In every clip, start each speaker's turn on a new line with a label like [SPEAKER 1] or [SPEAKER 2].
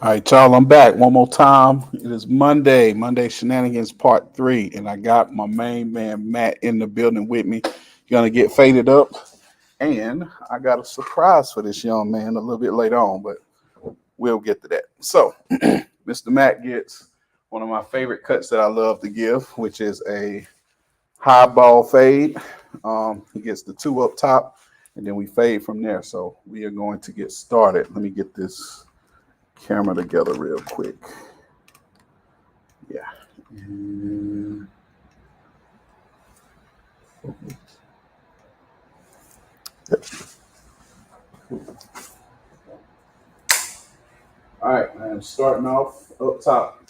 [SPEAKER 1] All right, y'all, I'm back one more time. It is Monday Shenanigans Part 3, and I got my main man Matt in the building with me. Gonna get faded up, and I got a surprise for this young man a little bit later on, but we'll get to that. So, Mr. Matt gets one of my favorite cuts that I love to give, which is a high ball fade. He gets the two up top, and then we fade from there. So, we are going to get started. Let me get this camera together real quick. Yeah. And all right, I'm starting off up top.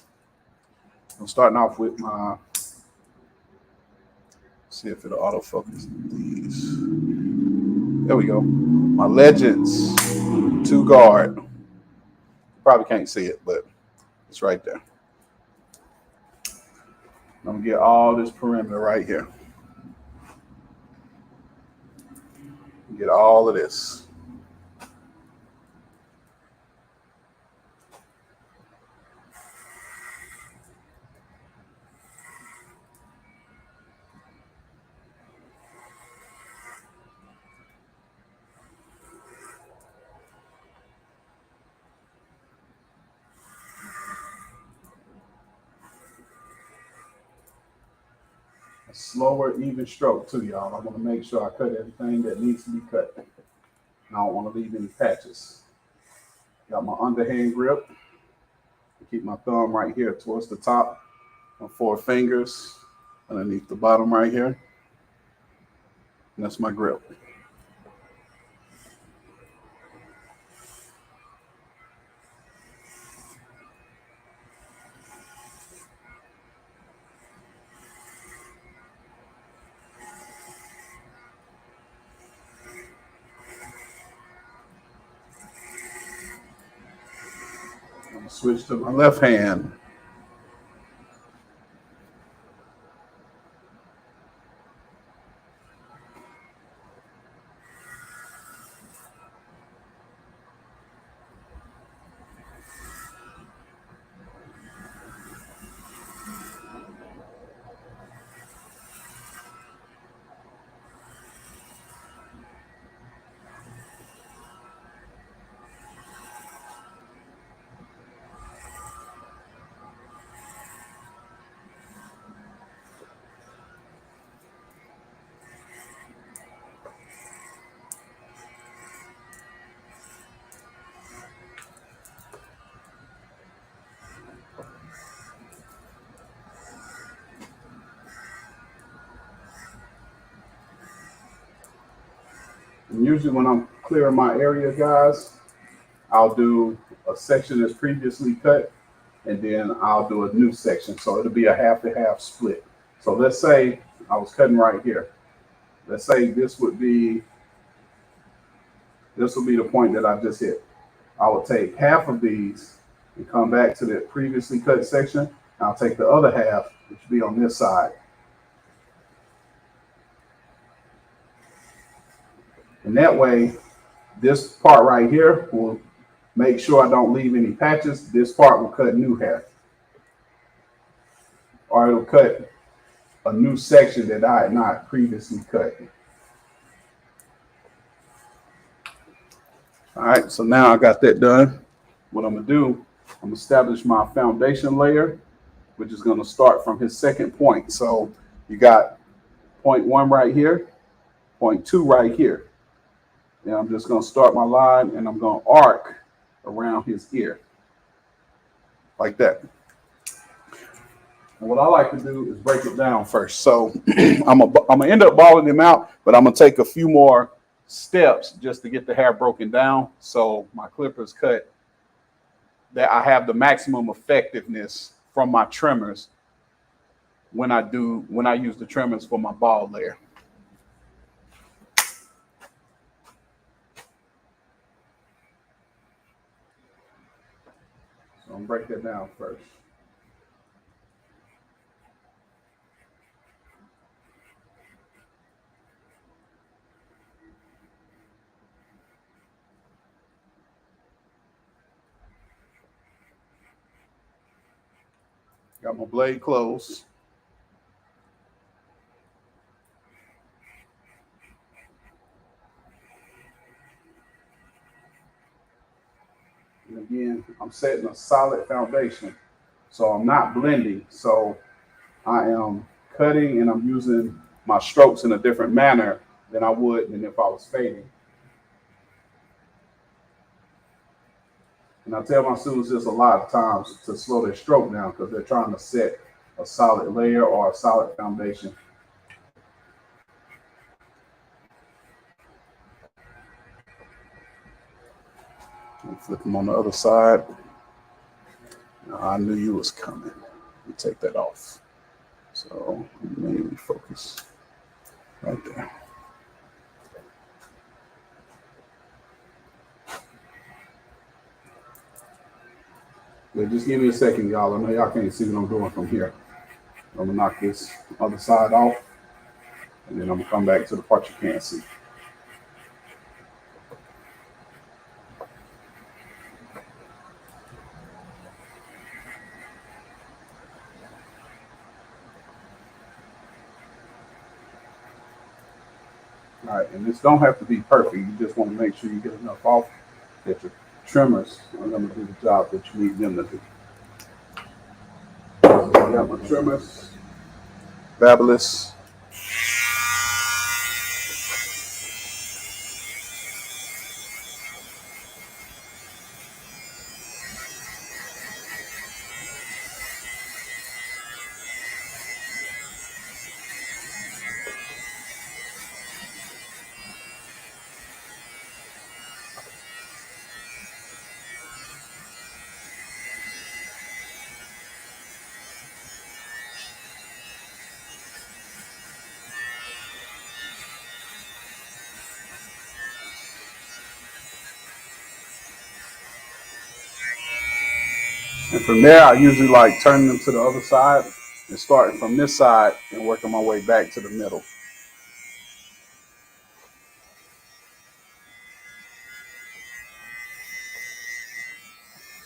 [SPEAKER 1] I'm starting off with my, see if it'll autofocus these. There we go. My Legends 2 guard. Probably can't see it, but it's right there. I'm gonna get all this perimeter right here. Get all of this. A slower, even stroke too, y'all. I want to make sure I cut everything that needs to be cut. I don't want to leave any patches. Got my underhand grip. Keep my thumb right here towards the top. My 4 fingers underneath the bottom right here. And that's my grip. I'm gonna switch to my left hand. And usually when I'm clearing my area, guys, I'll do a section that's previously cut, and then I'll do a new section. So it'll be a half to half split. So let's say I was cutting right here. Let's say this will be the point that I just hit. I will take half of these and come back to the previously cut section. I'll take the other half, which will be on this side. And that way, this part right here will make sure I don't leave any patches. This part will cut new hair. Or it'll cut a new section that I had not previously cut. All right, so now I got that done. What I'm gonna do, I'm gonna establish my foundation layer, which is gonna start from his second point. So you got point 1 right here, point 2 right here. And I'm just gonna start my line and I'm gonna arc around his ear, like that. And what I like to do is break it down first. So I'm gonna end up balling him out, but I'm gonna take a few more steps just to get the hair broken down. So my clippers cut that I have the maximum effectiveness from my trimmers when I use the trimmers for my ball layer. So I'm gonna break that down first. Got my blade closed. And again, I'm setting a solid foundation. So I'm not blending. So I am cutting and I'm using my strokes in a different manner than I would than if I was fading. And I tell my students this a lot of times to slow their stroke down because they're trying to set a solid layer or a solid foundation. And flip them on the other side. Now, I knew you was coming. Let me take that off. So maybe focus right there. Yeah, just give me a second, y'all. I know y'all can't see what I'm doing from here. I'm gonna knock this other side off, and then I'm gonna come back to the part you can't see. All right, and this don't have to be perfect. You just want to make sure you get enough off that your trimmers are going to do the job that you need them to do. So I got my trimmers, fabulous. And from there, I usually like turning them to the other side and starting from this side and working my way back to the middle.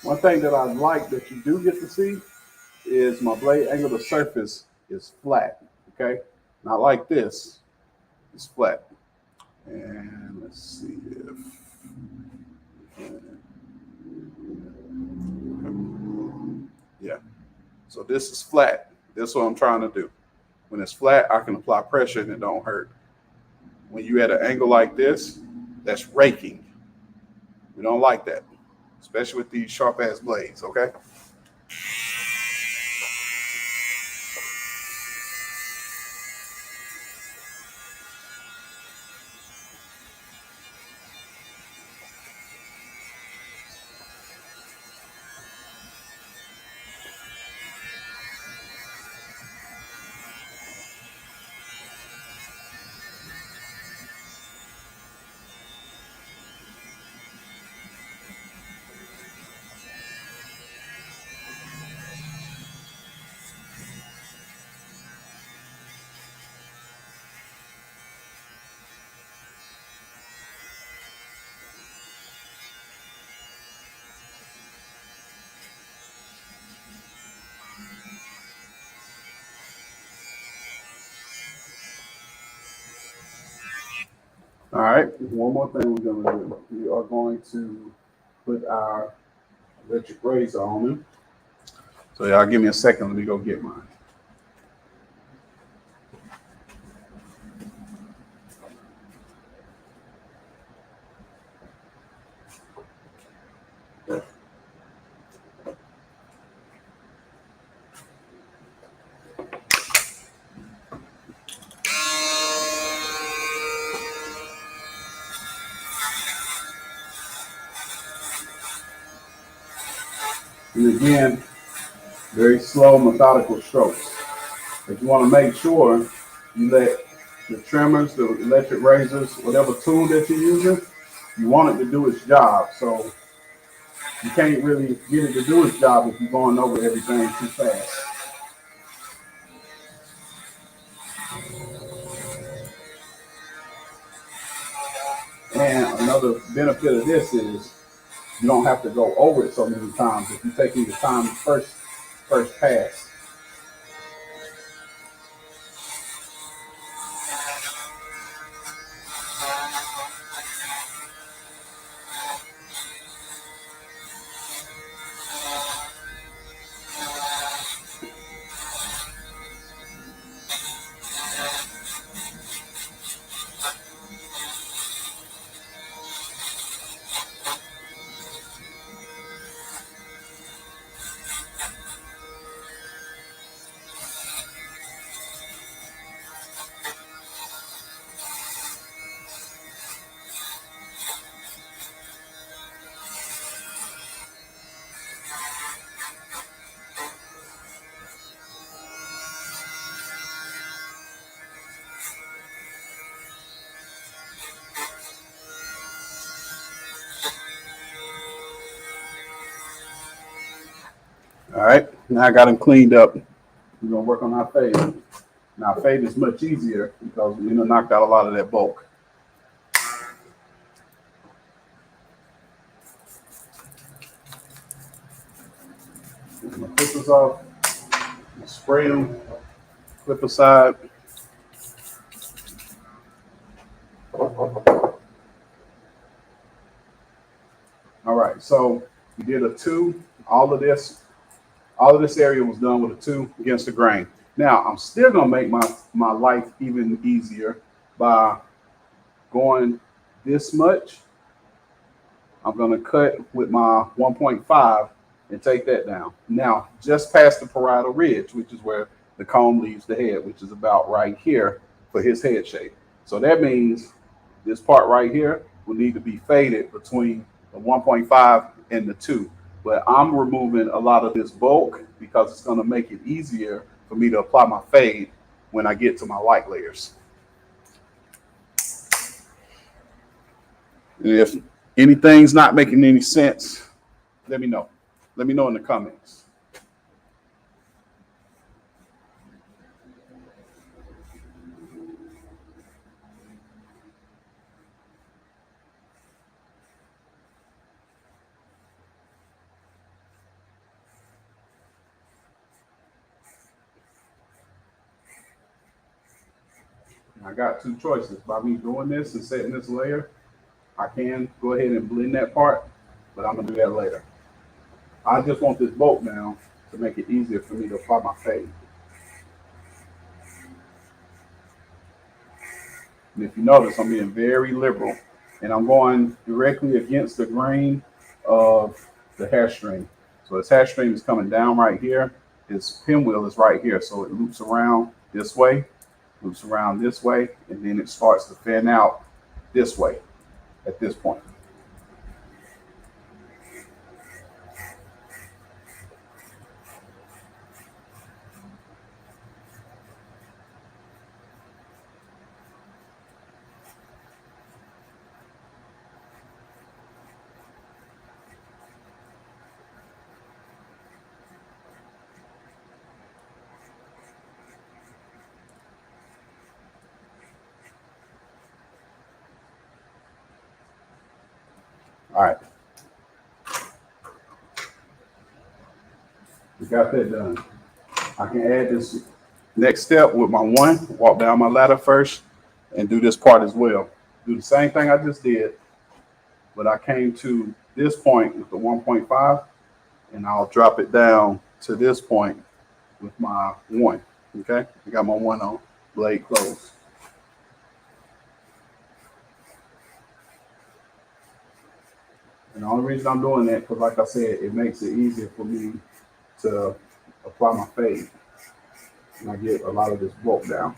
[SPEAKER 1] One thing that I like that you do get to see is my blade angle to surface is flat, okay? Not like this, it's flat. And let's see if, yeah. So this is flat. This is what I'm trying to do. When it's flat, I can apply pressure and it don't hurt. When you at an angle like this, that's raking. We don't like that, especially with these sharp ass blades, okay? All right, one more thing we're gonna do. We are going to put our electric razor on them. So y'all give me a second, let me go get mine. And again, very slow, methodical strokes. But you want to make sure you let the trimmers, the electric razors, whatever tool that you're using, you want it to do its job. So you can't really get it to do its job if you're going over everything too fast. And another benefit of this is you don't have to go over it so many times if you're taking your time first pass. All right, now I got them cleaned up. We're gonna work on our fade. Now fade is much easier because we knocked out a lot of that bulk. Get my clippers off, spray them, clip aside. All right, so we did a 2. All of this area was done with a 2 against the grain. Now I'm still gonna make my life even easier by going this much. I'm gonna cut with my 1.5 and take that down. Now, just past the parietal ridge, which is where the comb leaves the head, which is about right here for his head shape. So that means this part right here will need to be faded between the 1.5 and the 2. But I'm removing a lot of this bulk because it's going to make it easier for me to apply my fade when I get to my light layers. And if anything's not making any sense, let me know. Let me know in the comments. I got 2 choices. By me doing this and setting this layer, I can go ahead and blend that part, but I'm gonna do that later. I just want this bulk now to make it easier for me to apply my fade. And if you notice, I'm being very liberal, and I'm going directly against the grain of the hair string. So this hair string is coming down right here. His pinwheel is right here, so it loops around this way, loops around this way, and then it starts to fan out this way at this point. All right, we got that done. I can add this next step with my 1, walk down my ladder first, and do this part as well. Do the same thing I just did, but I came to this point with the 1.5, and I'll drop it down to this point with my 1. Okay, I got my 1 on, blade closed. And the only reason I'm doing that, because like I said, it makes it easier for me to apply my fade. And I get a lot of this bulk down.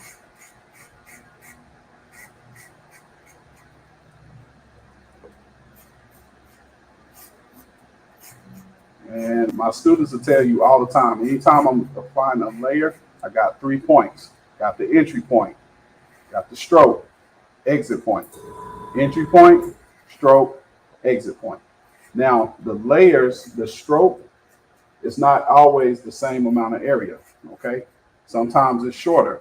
[SPEAKER 1] And my students will tell you all the time, anytime I'm applying a layer, I got 3 points. Got the entry point, got the stroke, exit point. Entry point, stroke, exit point. Now, the layers, the stroke, is not always the same amount of area, okay? Sometimes it's shorter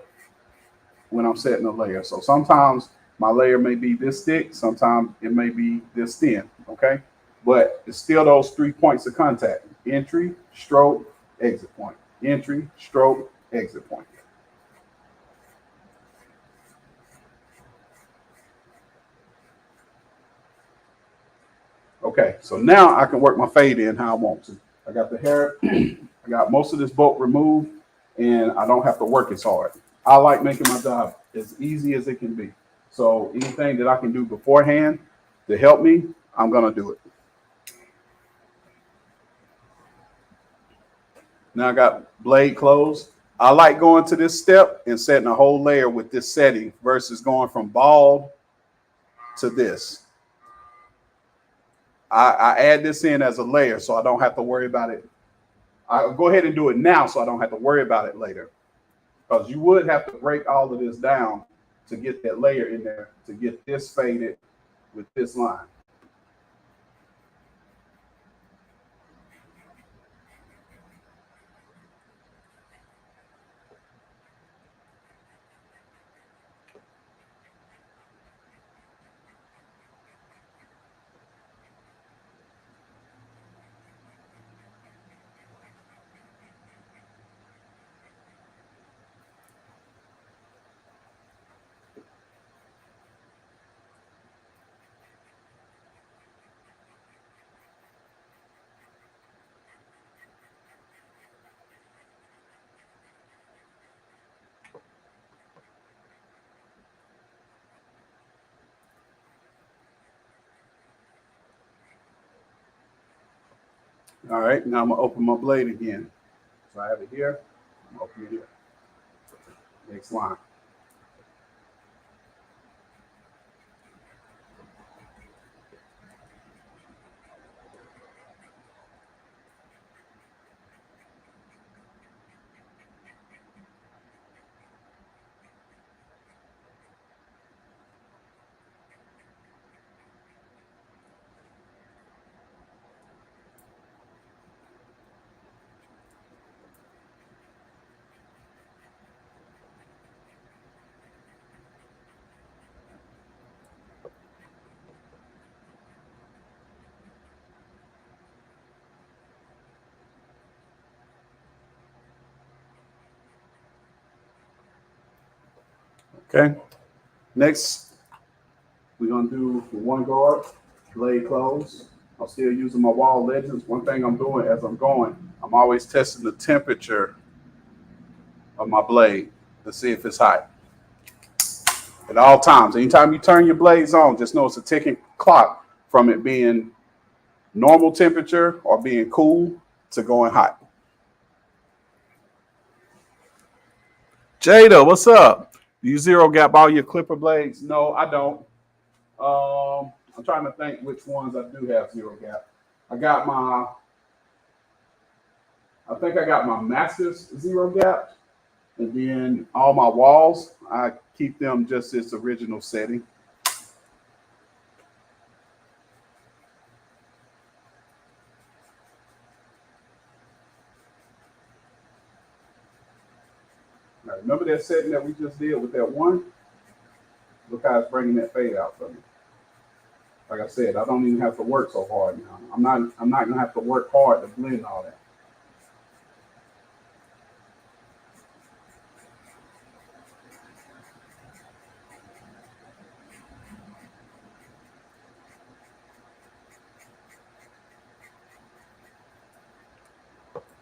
[SPEAKER 1] when I'm setting a layer. So sometimes my layer may be this thick, sometimes it may be this thin, okay? But it's still those 3 points of contact: entry, stroke, exit point. Entry, stroke, exit point. Okay, so now I can work my fade in how I want to. I got the hair, I got most of this bulk removed, and I don't have to work as hard. I like making my job as easy as it can be. So anything that I can do beforehand to help me, I'm gonna do it. Now I got blade closed. I like going to this step and setting a whole layer with this setting versus going from bald to this. I add this in as a layer so I don't have to worry about it. I'll go ahead and do it now so I don't have to worry about it later. Because you would have to break all of this down to get that layer in there, to get this faded with this line. All right, now I'm gonna open my blade again. So I have it here, I'm gonna open it here. Next line. Okay. Next, we're gonna do the one guard, blade close. I'm still using my wall legends. One thing I'm doing as I'm going, I'm always testing the temperature of my blade to see if it's hot. At all times, anytime you turn your blades on, just know it's a ticking clock from it being normal temperature or being cool to going hot. Jada, what's up? Do you zero gap all your clipper blades? No, I don't. I'm trying to think which ones I do have zero gap. I think I got my Masters zero gap, and then all my walls, I keep them just its original setting. Now, remember that setting that we just did with that one? Look how it's bringing that fade out for me. Like I said, I don't even have to work so hard now. I'm not gonna have to work hard to blend all that.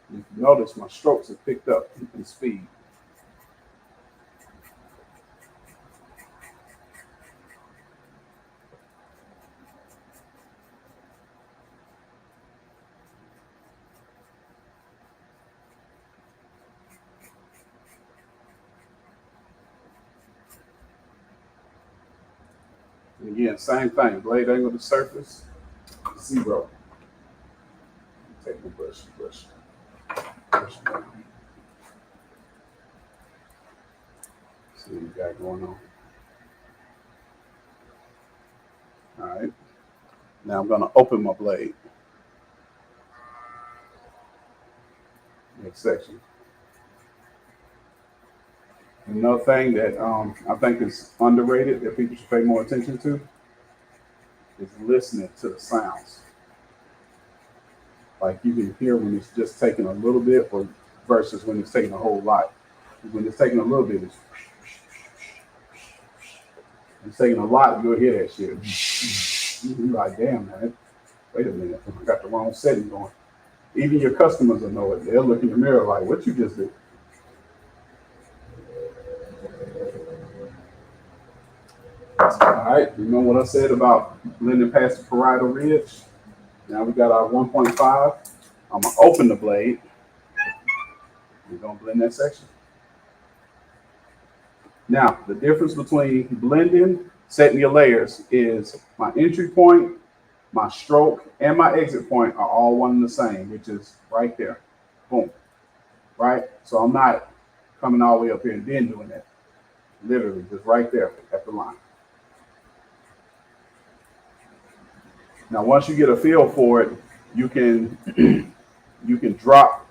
[SPEAKER 1] If you notice, my strokes have picked up in speed. And again, same thing. Blade angle to surface, 0. Take the brush down. See what you got going on. All right. Now I'm going to open my blade. Next section. Another thing that I think is underrated that people should pay more attention to is listening to the sounds. Like you can hear when it's just taking a little bit or versus when it's taking a whole lot. When it's taking a little bit, it's taking a lot, you'll hear that shit. You're like, damn, man, wait a minute, I got the wrong setting going. Even your customers will know it. They'll look in the mirror like, what you just did? All right, remember what I said about blending past the parietal ridge? Now we got our 1.5. I'm gonna open the blade. We're gonna blend that section. Now, the difference between blending, setting your layers is my entry point, my stroke, and my exit point are all one and the same, which is right there. Boom. Right? So I'm not coming all the way up here and then doing that. Literally, just right there at the line. Now, once you get a feel for it, you can you can drop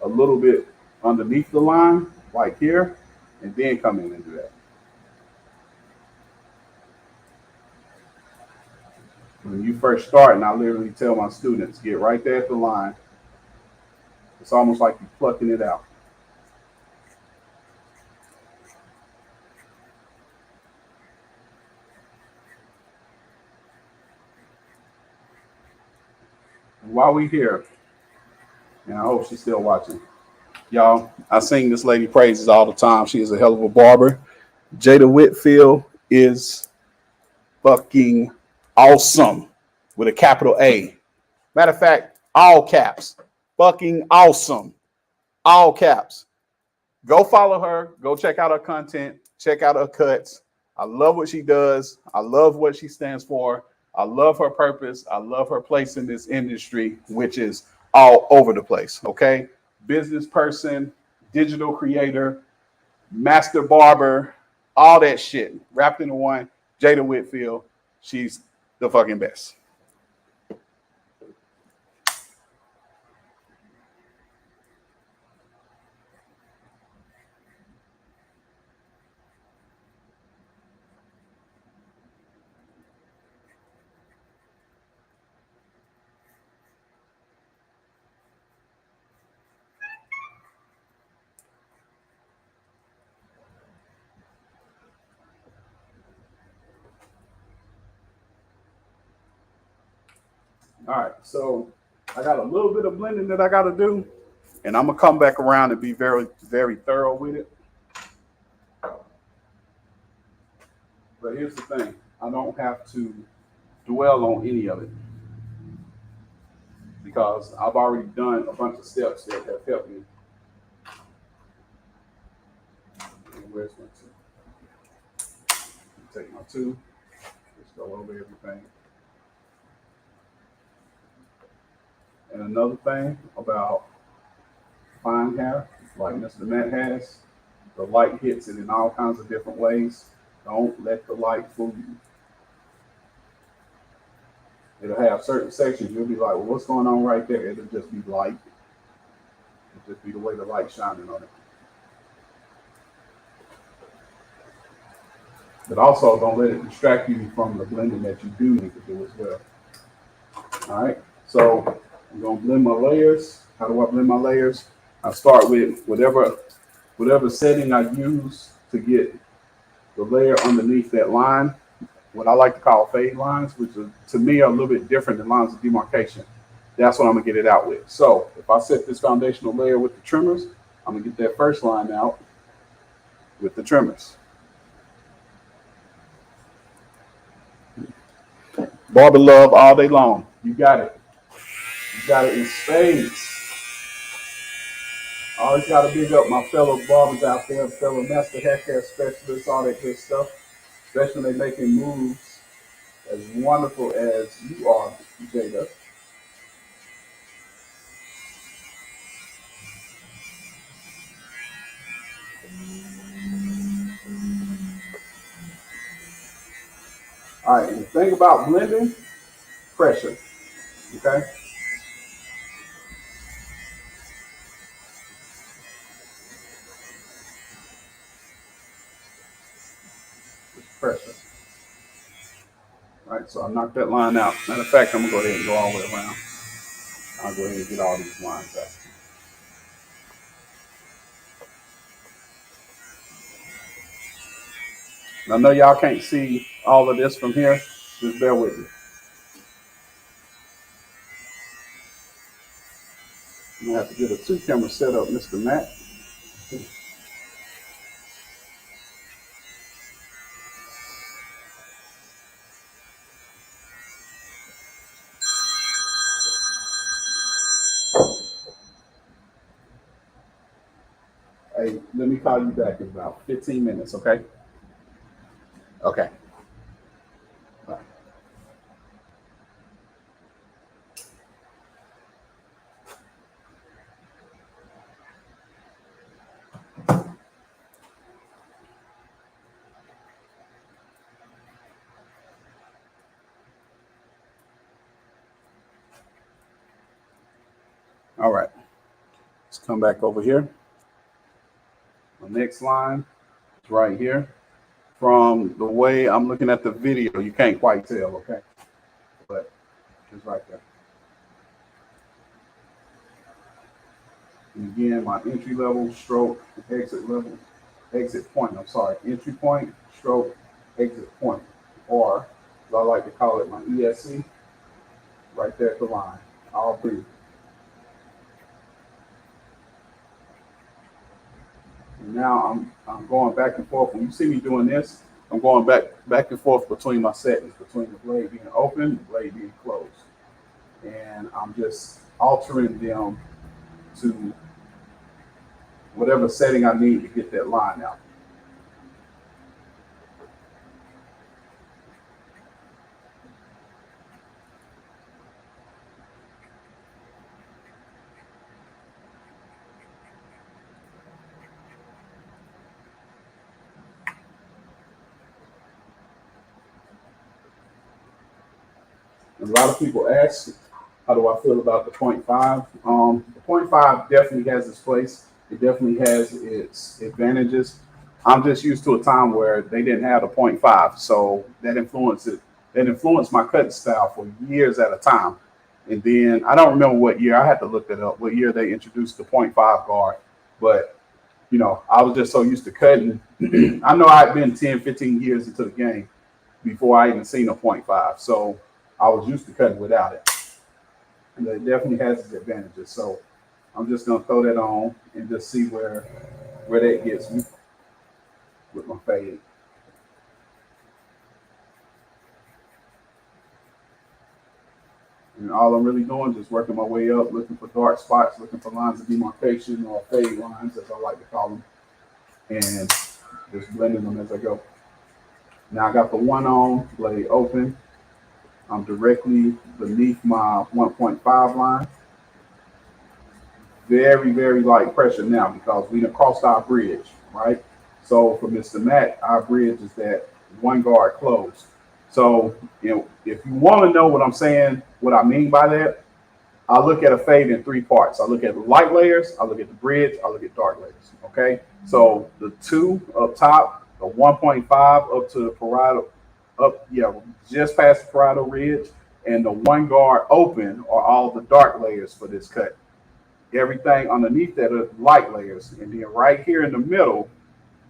[SPEAKER 1] a little bit underneath the line, like here, and then come in and do that. When you first start, and I literally tell my students, get right there at the line. It's almost like you're plucking it out. And while we here, and I hope she's still watching, y'all, I sing this lady praises all the time. She is a hell of a barber. Jada Whitfield is fucking awesome with a capital A. Matter of fact, All caps. Fucking awesome. All caps. Go follow her. Go check out her content. Check out her cuts. I love what she does. I love what she stands for. I love her purpose. I love her place in this industry, which is all over the place. Okay. Business person, digital creator, master barber, all that shit wrapped into one. Jada Whitfield. She's the fucking best. All right, so I got a little bit of blending that I got to do, and I'm gonna come back around and be very, very thorough with it. But here's the thing: I don't have to dwell on any of it because I've already done a bunch of steps that have helped me. And where's my two? Take my two. Just go over everything. And another thing about fine hair, like Mr. Matt has, the light hits it in all kinds of different ways. Don't let the light fool you. It'll have certain sections. You'll be like, well, what's going on right there? It'll just be light. It'll just be the way the light's shining on it. But also don't let it distract you from the blending that you do need to do as well. All right, so I'm gonna blend my layers. How do I blend my layers? I start with whatever setting I use to get the layer underneath that line, what I like to call fade lines, which are, to me are a little bit different than lines of demarcation. That's what I'm gonna get it out with. So if I set this foundational layer with the trimmers, I'm gonna get that first line out with the trimmers. Barber love all day long. You got it. You got it in spades. I always got to big up my fellow barbers out there, fellow master haircare specialists, all that good stuff. Especially when they're making moves as wonderful as you are, Jada. All right, and the thing about blending, pressure, okay? Just pressure. All right, so I knocked that line out. Matter of fact, I'm gonna go ahead and go all the way around. I'll go ahead and get all these lines out. I know y'all can't see all of this from here. Just bear with me. I'm gonna have to get a 2-camera setup, Mr. Matt. Hey, let me call you back in about 15 minutes, okay? Okay. Bye. All right. Let's come back over here. The next line is right here. From the way I'm looking at the video, you can't quite tell, okay? But it's right there. And again, my entry level, stroke, exit point. I'm sorry, entry point, stroke, exit point. Or, as I like to call it, my ESC, right there at the line. All three. And now I'm going back and forth. When you see me doing this, I'm going back and forth between my settings, between the blade being open and the blade being closed. And I'm just altering them to whatever setting I need to get that line out. And a lot of people ask, how do I feel about the point 0.5? The point 0.5 definitely has its place. It definitely has its advantages. I'm just used to a time where they didn't have the point 0.5, so that influenced it. That influenced my cutting style for years at a time. And then I don't remember what year. I had to look that up. What year they introduced the point 0.5 guard? But I was just so used to cutting. I know I'd been 10, 15 years into the game before I even seen a point 0.5. So I was used to cutting without it. And it definitely has its advantages. So I'm just gonna throw that on and just see where that gets me with my fade. And all I'm really doing is just working my way up, looking for dark spots, looking for lines of demarcation or fade lines, as I like to call them, and just blending them as I go. Now I got the one on blade open. I'm directly beneath my 1.5 line. Very, very light pressure now because we done crossed our bridge, right? So for Mr. Matt, our bridge is that one guard closed. So, if you want to know what I'm saying, what I mean by that, I look at a fade in three parts. I look at the light layers, I look at the bridge, I look at dark layers. Okay. So the two up top, the 1.5 up to the parietal, just past the parietal ridge, and the one guard open are all the dark layers for this cut. Everything underneath that are light layers. And then right here in the middle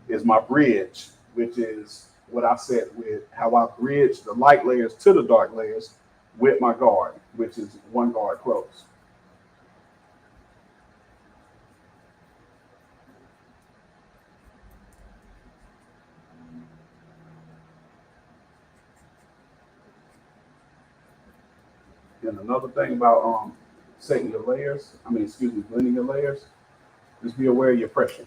[SPEAKER 1] is my bridge, which is what I said with how I bridge the light layers to the dark layers with my guard, which is one guard close. And another thing about setting your layers, blending your layers, just be aware of your pressure.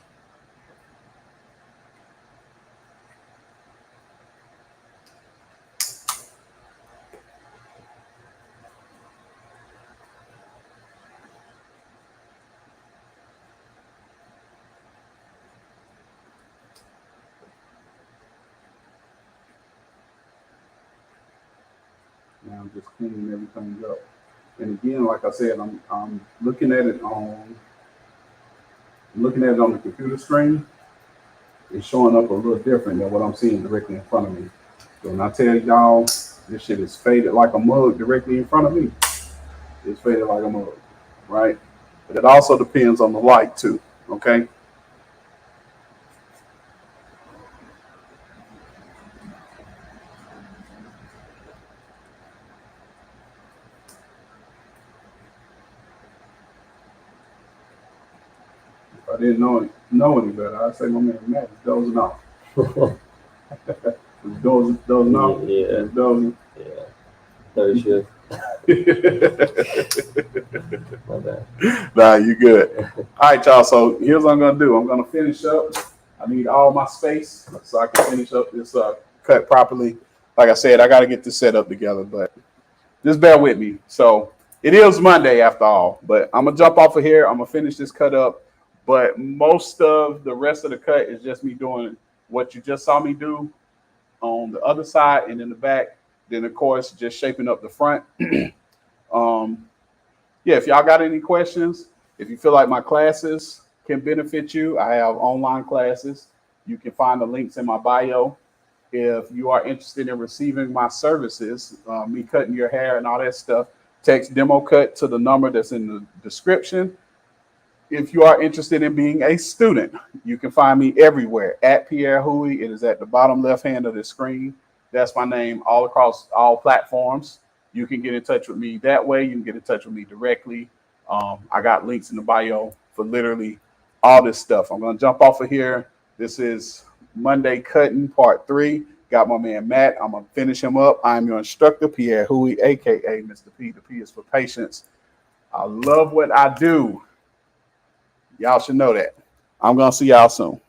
[SPEAKER 1] Now I'm just cleaning everything up. And again, like I said, I'm looking at it on the computer screen. It's showing up a little different than what I'm seeing directly in front of me. So when I tell y'all this shit is faded like a mug directly in front of me, it's faded like a mug, right? But it also depends on the light too, okay? If I didn't know any better, I'd say my man Matt is dozing off. He's dozing off.
[SPEAKER 2] Yeah.
[SPEAKER 1] He's dozing.
[SPEAKER 2] Yeah. Third shift. My bad.
[SPEAKER 1] Nah, you good. All right, y'all. So here's what I'm gonna do. I'm gonna finish up. I need all my space so I can finish up this cut properly. Like I said, I got to get this set up together, but just bear with me. So it is Monday after all, but I'm gonna jump off of here. I'm gonna finish this cut up, but most of the rest of the cut is just me doing what you just saw me do on the other side and in the back. Then of course, just shaping up the front. Yeah, if y'all got any questions, if you feel like my classes can benefit you, I have online classes. You can find the links in my bio. If you are interested in receiving my services, me cutting your hair and all that stuff, text demo cut to the number that's in the description. If you are interested in being a student, you can find me everywhere at Pierre Huey. It is at the bottom left hand of the screen. That's my name all across all platforms. You can get in touch with me that way. You can get in touch with me directly. I got links in the bio for literally all this stuff. I'm going to jump off of here. This is Monday Cutting Part 3. Got my man Matt. I'm going to finish him up. I'm your instructor, Pierre Huey, a.k.a. Mr. P. The P is for patience. I love what I do. Y'all should know that. I'm going to see y'all soon.